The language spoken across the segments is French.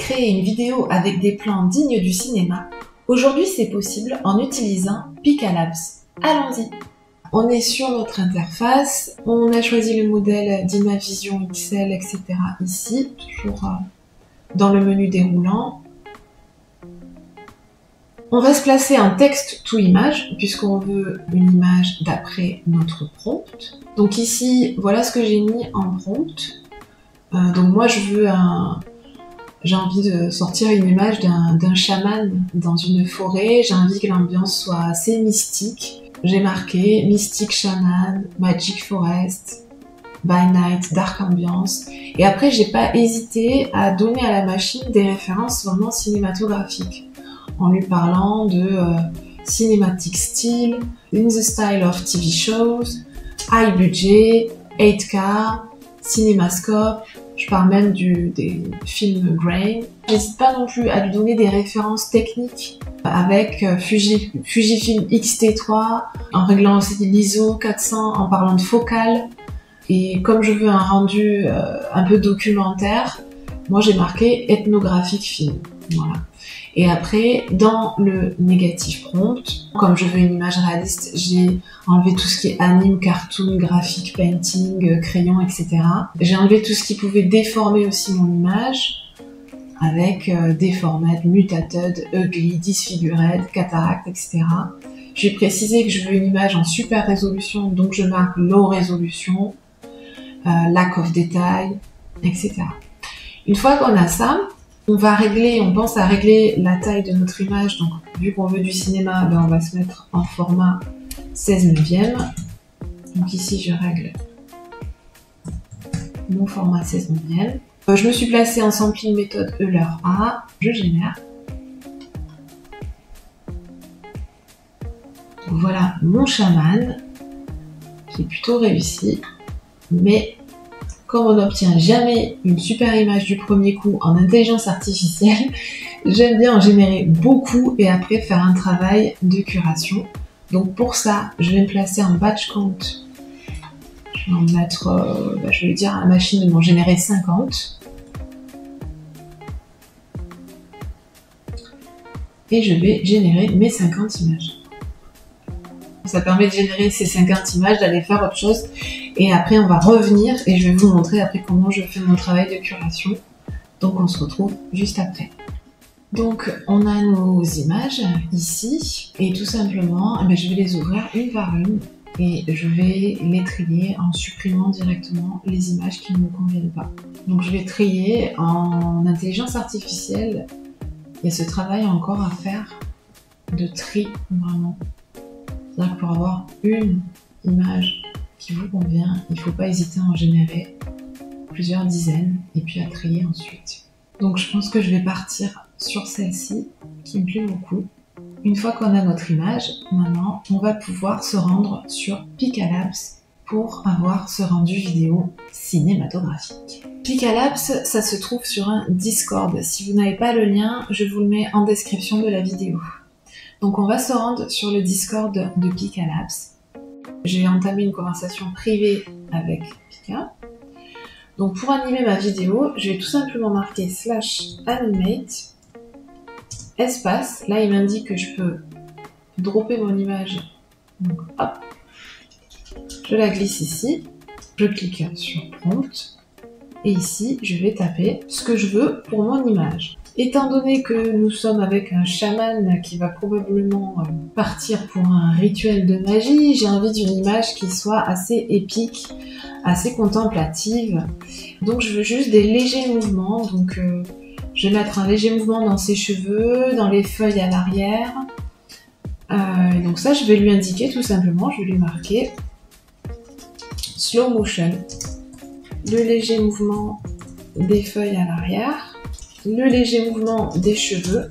créer une vidéo avec des plans dignes du cinéma, aujourd'hui c'est possible en utilisant Picalabs. Allons-y! On est sur notre interface, on a choisi le modèle d'Imavision XL, etc. ici, toujours dans le menu déroulant. On va se placer en text to image, puisqu'on veut une image d'après notre prompt. Donc ici, voilà ce que j'ai mis en prompt. Donc moi j'ai envie de sortir une image d'un chaman dans une forêt, j'ai envie que l'ambiance soit assez mystique. J'ai marqué Mystic Shaman, Magic Forest, By Night, Dark Ambiance. Et après, j'ai pas hésité à donner à la machine des références vraiment cinématographiques, en lui parlant de Cinematic Style, In the Style of TV Shows, High Budget, 8K, Cinémascope. Je parle même des films Grain. J'hésite pas non plus à lui donner des références techniques avec Fujifilm X-T3, en réglant aussi l'ISO 400, en parlant de focale. Et comme je veux un rendu un peu documentaire, moi j'ai marqué ethnographique film. Voilà. Et après, dans le négatif prompt, comme je veux une image réaliste, j'ai enlevé tout ce qui est anime, cartoon, graphique, painting, crayon, etc. J'ai enlevé tout ce qui pouvait déformer aussi mon image, avec deformed, mutated, ugly, disfigured, cataract, etc. J'ai précisé que je veux une image en super résolution, donc je marque low résolution, lack of detail, etc. Une fois qu'on a ça, on pense à régler la taille de notre image. Donc, vu qu'on veut du cinéma, on va se mettre en format 16/9. Donc ici, je règle mon format 16/9. Je me suis placée en sampling méthode Euler A. Je génère. Donc, voilà mon chaman, qui est plutôt réussi. Mais comme on n'obtient jamais une super image du premier coup en intelligence artificielle, j'aime bien en générer beaucoup et après faire un travail de curation. Donc pour ça, je vais me placer en batch count. Je vais en mettre, je vais dire à la machine de m'en générer 50. Et je vais générer mes 50 images. Ça permet de générer ces 50 images, d'aller faire autre chose. Et après, on va revenir et je vais vous montrer après comment je fais mon travail de curation. Donc, on se retrouve juste après. Donc, on a nos images ici. Et tout simplement, je vais les ouvrir une par une. Et je vais les trier en supprimant directement les images qui ne me conviennent pas. Donc, je vais trier en intelligence artificielle. Il y a ce travail encore à faire de tri, vraiment. C'est-à-dire que pour avoir une image qui vous convient, il ne faut pas hésiter à en générer plusieurs dizaines et puis à trier ensuite. Donc je pense que je vais partir sur celle-ci qui me plaît beaucoup. Une fois qu'on a notre image, maintenant on va pouvoir se rendre sur Picalabs pour avoir ce rendu vidéo cinématographique. Picalabs, ça se trouve sur un Discord. Si vous n'avez pas le lien, je vous le mets en description de la vidéo. Donc on va se rendre sur le Discord de Picalabs. J'ai entamé une conversation privée avec Pika. Donc pour animer ma vidéo, je vais tout simplement marquer /animate espace. Là il m'indique que je peux dropper mon image. Donc hop, je la glisse ici. Je clique sur prompt. Et ici, je vais taper ce que je veux pour mon image. Étant donné que nous sommes avec un chaman qui va probablement partir pour un rituel de magie, j'ai envie d'une image qui soit assez épique, assez contemplative. Donc je veux juste des légers mouvements. Donc je vais mettre un léger mouvement dans ses cheveux, dans les feuilles à l'arrière. Donc ça, je vais lui indiquer tout simplement, je vais lui marquer slow motion. Le léger mouvement des feuilles à l'arrière, le léger mouvement des cheveux.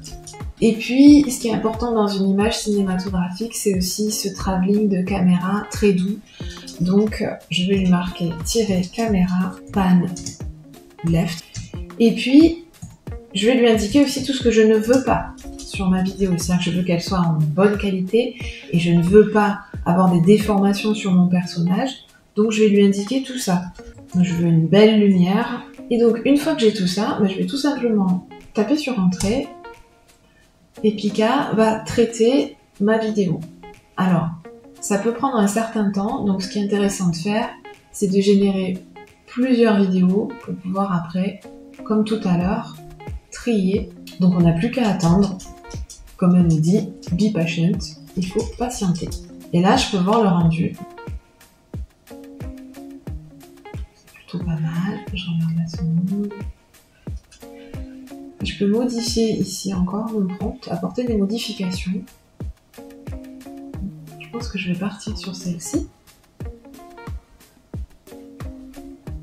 Et puis, ce qui est important dans une image cinématographique, c'est aussi ce travelling de caméra très doux. Donc, je vais lui marquer caméra, pan, left. Et puis, je vais lui indiquer aussi tout ce que je ne veux pas sur ma vidéo. C'est-à-dire que je veux qu'elle soit en bonne qualité et je ne veux pas avoir des déformations sur mon personnage. Donc, je vais lui indiquer tout ça. Donc, je veux une belle lumière. Et donc, une fois que j'ai tout ça, je vais tout simplement taper sur Entrée et Pika va traiter ma vidéo. Alors, ça peut prendre un certain temps, donc ce qui est intéressant de faire, c'est de générer plusieurs vidéos pour pouvoir après, comme tout à l'heure, trier. Donc on n'a plus qu'à attendre. Comme elle me dit, be patient, il faut patienter. Et là, je peux voir le rendu. C'est plutôt pas mal. Je regarde la seconde. Je peux modifier ici encore mon prompt, apporter des modifications. Je pense que je vais partir sur celle-ci.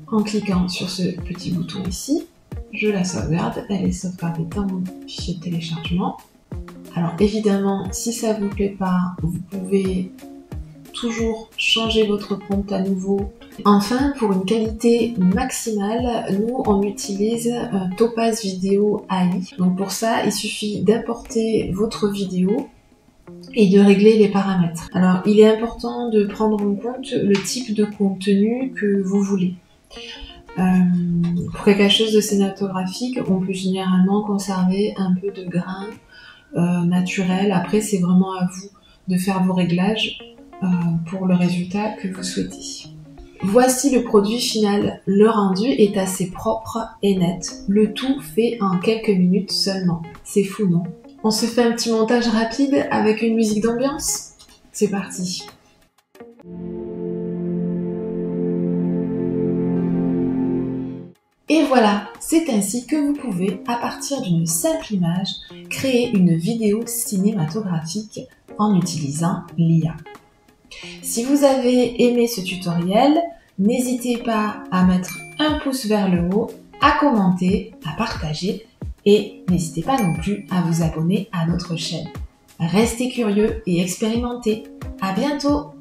En cliquant sur ce petit bouton ici, je la sauvegarde. Elle est sauvegardée dans mon fichier de téléchargement. Alors évidemment, si ça vous plaît pas, vous pouvez toujours changer votre prompt à nouveau. Enfin, pour une qualité maximale, nous on utilise Topaz Video AI. Donc pour ça, il suffit d'importer votre vidéo et de régler les paramètres. Alors il est important de prendre en compte le type de contenu que vous voulez. Pour quelque chose de cinématographique, on peut généralement conserver un peu de grain naturel. Après, c'est vraiment à vous de faire vos réglages pour le résultat que vous souhaitez. Voici le produit final. Le rendu est assez propre et net. Le tout fait en quelques minutes seulement. C'est fou, non? On se fait un petit montage rapide avec une musique d'ambiance? C'est parti! Et voilà, c'est ainsi que vous pouvez, à partir d'une simple image, créer une vidéo cinématographique en utilisant l'IA. Si vous avez aimé ce tutoriel, n'hésitez pas à mettre un pouce vers le haut, à commenter, à partager et n'hésitez pas non plus à vous abonner à notre chaîne. Restez curieux et expérimentez. À bientôt!